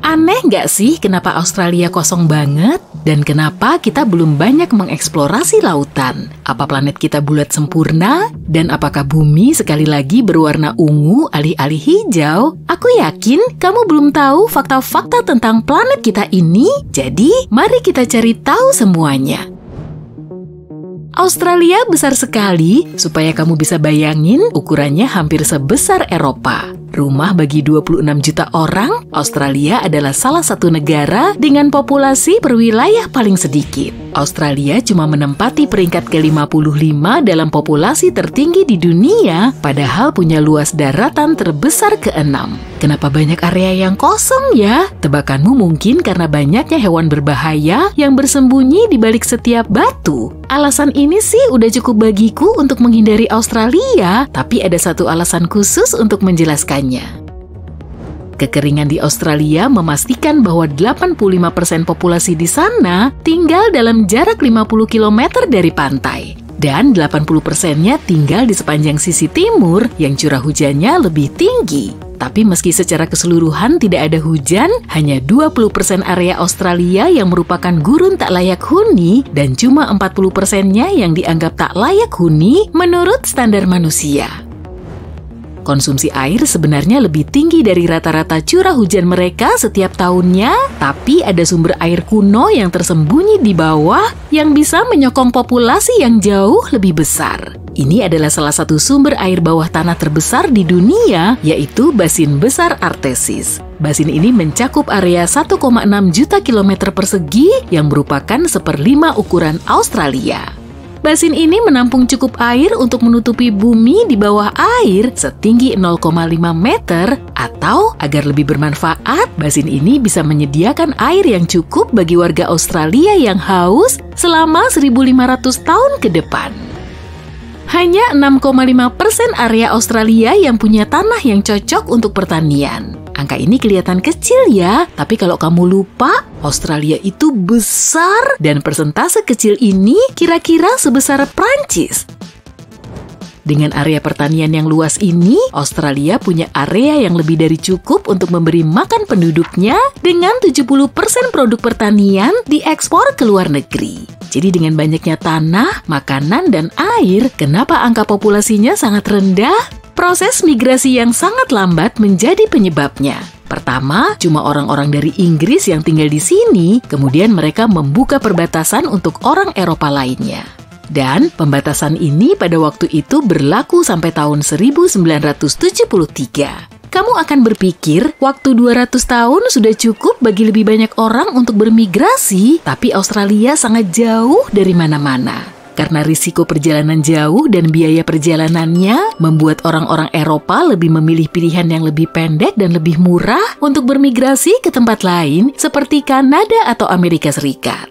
Aneh nggak sih kenapa Australia kosong banget? Dan kenapa kita belum banyak mengeksplorasi lautan? Apa planet kita bulat sempurna? Dan apakah bumi sekali lagi berwarna ungu alih-alih hijau? Aku yakin kamu belum tahu fakta-fakta tentang planet kita ini. Jadi, mari kita cari tahu semuanya. Australia besar sekali, supaya kamu bisa bayangin ukurannya hampir sebesar Eropa. Rumah bagi 26 juta orang, Australia adalah salah satu negara dengan populasi berwilayah paling sedikit. Australia cuma menempati peringkat ke-55 dalam populasi tertinggi di dunia, padahal punya luas daratan terbesar ke-6. Kenapa banyak area yang kosong ya? Tebakanmu mungkin karena banyaknya hewan berbahaya yang bersembunyi di balik setiap batu. Alasan ini sih udah cukup bagiku untuk menghindari Australia, tapi ada satu alasan khusus untuk menjelaskannya. Kekeringan di Australia memastikan bahwa 85% populasi di sana tinggal dalam jarak 50 km dari pantai. Dan 80%-nya tinggal di sepanjang sisi timur yang curah hujannya lebih tinggi. Tapi meski secara keseluruhan tidak ada hujan, hanya 20% area Australia yang merupakan gurun tak layak huni dan cuma 40%-nya yang dianggap tak layak huni menurut standar manusia. Konsumsi air sebenarnya lebih tinggi dari rata-rata curah hujan mereka setiap tahunnya, tapi ada sumber air kuno yang tersembunyi di bawah yang bisa menyokong populasi yang jauh lebih besar. Ini adalah salah satu sumber air bawah tanah terbesar di dunia, yaitu Basin Besar Artesis. Basin ini mencakup area 1,6 juta kilometer persegi yang merupakan 1/5 ukuran Australia. Basin ini menampung cukup air untuk menutupi bumi di bawah air setinggi 0,5 meter, atau agar lebih bermanfaat, basin ini bisa menyediakan air yang cukup bagi warga Australia yang haus selama 1.500 tahun ke depan. Hanya 6,5% area Australia yang punya tanah yang cocok untuk pertanian. Angka ini kelihatan kecil ya, tapi kalau kamu lupa, Australia itu besar dan persentase kecil ini kira-kira sebesar Prancis. Dengan area pertanian yang luas ini, Australia punya area yang lebih dari cukup untuk memberi makan penduduknya dengan 70% produk pertanian diekspor ke luar negeri. Jadi dengan banyaknya tanah, makanan, dan air, kenapa angka populasinya sangat rendah? Proses migrasi yang sangat lambat menjadi penyebabnya. Pertama, cuma orang-orang dari Inggris yang tinggal di sini, kemudian mereka membuka perbatasan untuk orang Eropa lainnya. Dan pembatasan ini pada waktu itu berlaku sampai tahun 1973. Kamu akan berpikir waktu 200 tahun sudah cukup bagi lebih banyak orang untuk bermigrasi, tapi Australia sangat jauh dari mana-mana. Karena risiko perjalanan jauh dan biaya perjalanannya membuat orang-orang Eropa lebih memilih pilihan yang lebih pendek dan lebih murah untuk bermigrasi ke tempat lain seperti Kanada atau Amerika Serikat.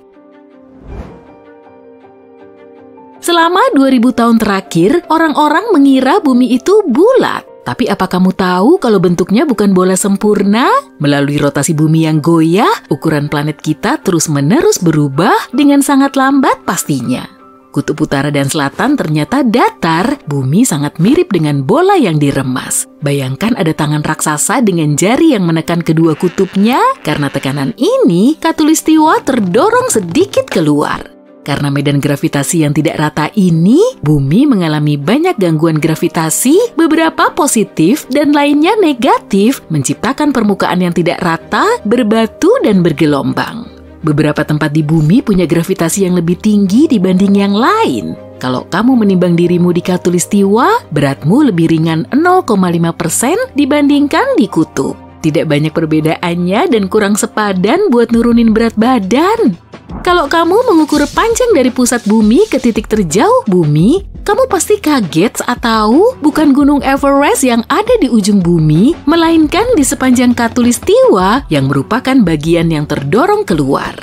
Selama 2000 tahun terakhir, orang-orang mengira bumi itu bulat. Tapi apa kamu tahu kalau bentuknya bukan bola sempurna? Melalui rotasi bumi yang goyah, ukuran planet kita terus-menerus berubah dengan sangat lambat pastinya. Kutub utara dan selatan ternyata datar, bumi sangat mirip dengan bola yang diremas. Bayangkan ada tangan raksasa dengan jari yang menekan kedua kutubnya, karena tekanan ini, khatulistiwa terdorong sedikit keluar. Karena medan gravitasi yang tidak rata ini, bumi mengalami banyak gangguan gravitasi, beberapa positif dan lainnya negatif, menciptakan permukaan yang tidak rata, berbatu dan bergelombang. Beberapa tempat di bumi punya gravitasi yang lebih tinggi dibanding yang lain. Kalau kamu menimbang dirimu di khatulistiwa, beratmu lebih ringan 0,5% dibandingkan di kutub. Tidak banyak perbedaannya dan kurang sepadan buat nurunin berat badan. Kalau kamu mengukur panjang dari pusat bumi ke titik terjauh bumi, kamu pasti kaget saat tahu bukan Gunung Everest yang ada di ujung bumi, melainkan di sepanjang khatulistiwa yang merupakan bagian yang terdorong keluar.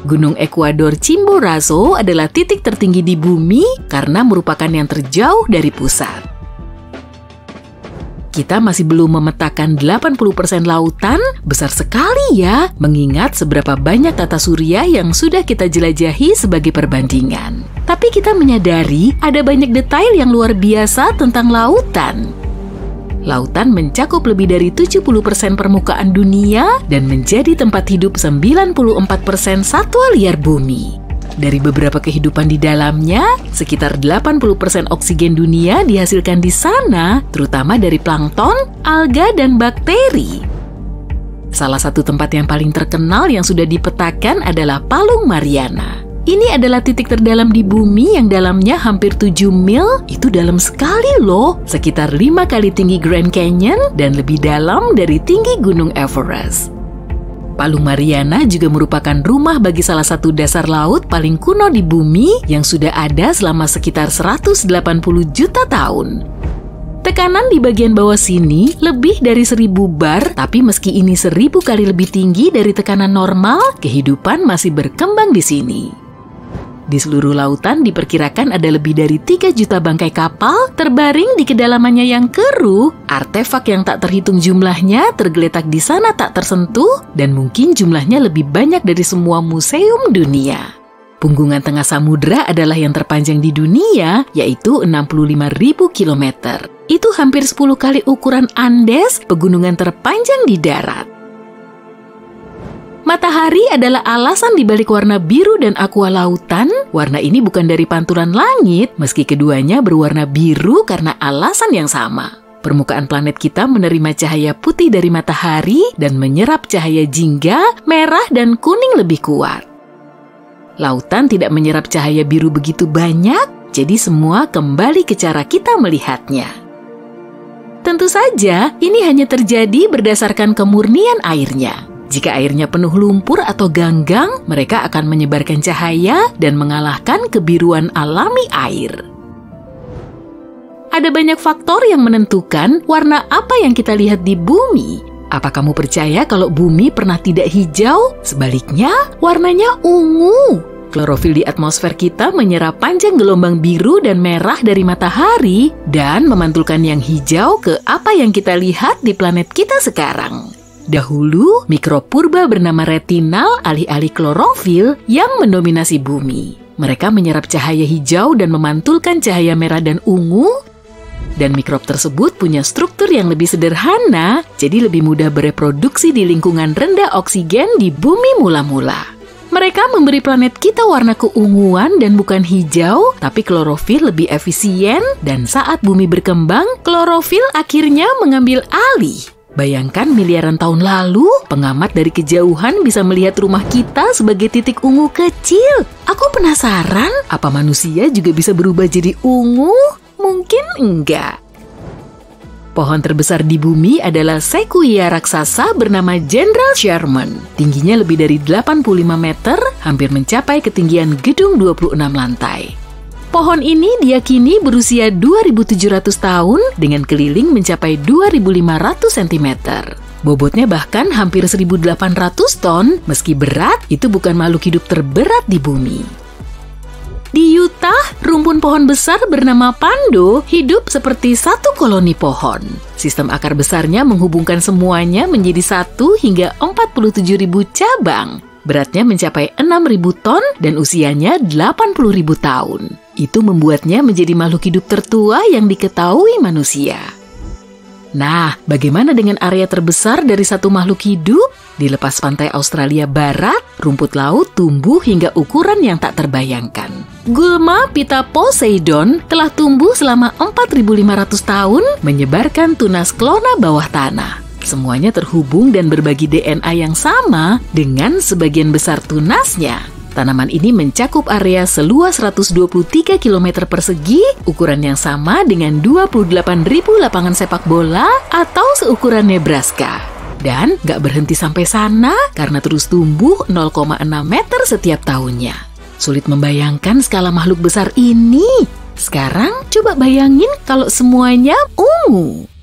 Gunung Ecuador Chimborazo adalah titik tertinggi di bumi karena merupakan yang terjauh dari pusat. Kita masih belum memetakan 80% lautan, besar sekali ya, mengingat seberapa banyak tata surya yang sudah kita jelajahi sebagai perbandingan. Tapi kita menyadari ada banyak detail yang luar biasa tentang lautan. Lautan mencakup lebih dari 70% permukaan dunia dan menjadi tempat hidup 94% satwa liar bumi. Dari beberapa kehidupan di dalamnya, sekitar 80% oksigen dunia dihasilkan di sana, terutama dari plankton, alga, dan bakteri. Salah satu tempat yang paling terkenal yang sudah dipetakan adalah Palung Mariana. Ini adalah titik terdalam di bumi yang dalamnya hampir 7 mil, itu dalam sekali loh, sekitar 5 kali tinggi Grand Canyon dan lebih dalam dari tinggi Gunung Everest. Palung Mariana juga merupakan rumah bagi salah satu dasar laut paling kuno di bumi yang sudah ada selama sekitar 180 juta tahun. Tekanan di bagian bawah sini lebih dari 1000 bar, tapi meski ini 1000 kali lebih tinggi dari tekanan normal, kehidupan masih berkembang di sini. Di seluruh lautan diperkirakan ada lebih dari 3 juta bangkai kapal terbaring di kedalamannya yang keruh, artefak yang tak terhitung jumlahnya tergeletak di sana tak tersentuh, dan mungkin jumlahnya lebih banyak dari semua museum dunia. Punggungan tengah samudra adalah yang terpanjang di dunia, yaitu 65.000 km. Itu hampir 10 kali ukuran Andes, pegunungan terpanjang di darat. Matahari adalah alasan dibalik warna biru dan aqua lautan. Warna ini bukan dari pantulan langit, meski keduanya berwarna biru karena alasan yang sama. Permukaan planet kita menerima cahaya putih dari matahari dan menyerap cahaya jingga, merah, dan kuning lebih kuat. Lautan tidak menyerap cahaya biru begitu banyak, jadi semua kembali ke cara kita melihatnya. Tentu saja, ini hanya terjadi berdasarkan kemurnian airnya. Jika airnya penuh lumpur atau ganggang, mereka akan menyebarkan cahaya dan mengalahkan kebiruan alami air. Ada banyak faktor yang menentukan warna apa yang kita lihat di bumi. Apa kamu percaya kalau bumi pernah tidak hijau? Sebaliknya, warnanya ungu. Klorofil di atmosfer kita menyerap panjang gelombang biru dan merah dari matahari dan memantulkan yang hijau ke apa yang kita lihat di planet kita sekarang. Dahulu, mikrob purba bernama retinal alih-alih klorofil yang mendominasi bumi. Mereka menyerap cahaya hijau dan memantulkan cahaya merah dan ungu, dan mikrob tersebut punya struktur yang lebih sederhana, jadi lebih mudah bereproduksi di lingkungan rendah oksigen di bumi mula-mula. Mereka memberi planet kita warna keunguan dan bukan hijau, tapi klorofil lebih efisien, dan saat bumi berkembang, klorofil akhirnya mengambil alih. Bayangkan miliaran tahun lalu, pengamat dari kejauhan bisa melihat rumah kita sebagai titik ungu kecil. Aku penasaran, apa manusia juga bisa berubah jadi ungu? Mungkin enggak. Pohon terbesar di bumi adalah Sequoia raksasa bernama General Sherman. Tingginya lebih dari 85 meter, hampir mencapai ketinggian gedung 26 lantai. Pohon ini diyakini berusia 2.700 tahun dengan keliling mencapai 2.500 cm. Bobotnya bahkan hampir 1.800 ton, meski berat, itu bukan makhluk hidup terberat di bumi. Di Utah, rumpun pohon besar bernama Pando hidup seperti satu koloni pohon. Sistem akar besarnya menghubungkan semuanya menjadi 1 hingga 47.000 cabang. Beratnya mencapai 6.000 ton dan usianya 80.000 tahun. Itu membuatnya menjadi makhluk hidup tertua yang diketahui manusia. Nah, bagaimana dengan area terbesar dari satu makhluk hidup? Di lepas pantai Australia Barat, rumput laut tumbuh hingga ukuran yang tak terbayangkan. Gulma Pitta Poseidon telah tumbuh selama 4.500 tahun menyebarkan tunas klona bawah tanah. Semuanya terhubung dan berbagi DNA yang sama dengan sebagian besar tunasnya. Tanaman ini mencakup area seluas 123 km persegi, ukuran yang sama dengan 28.000 lapangan sepak bola atau seukuran Nebraska. Dan gak berhenti sampai sana karena terus tumbuh 0,6 meter setiap tahunnya. Sulit membayangkan skala makhluk besar ini. Sekarang coba bayangin kalau semuanya ungu.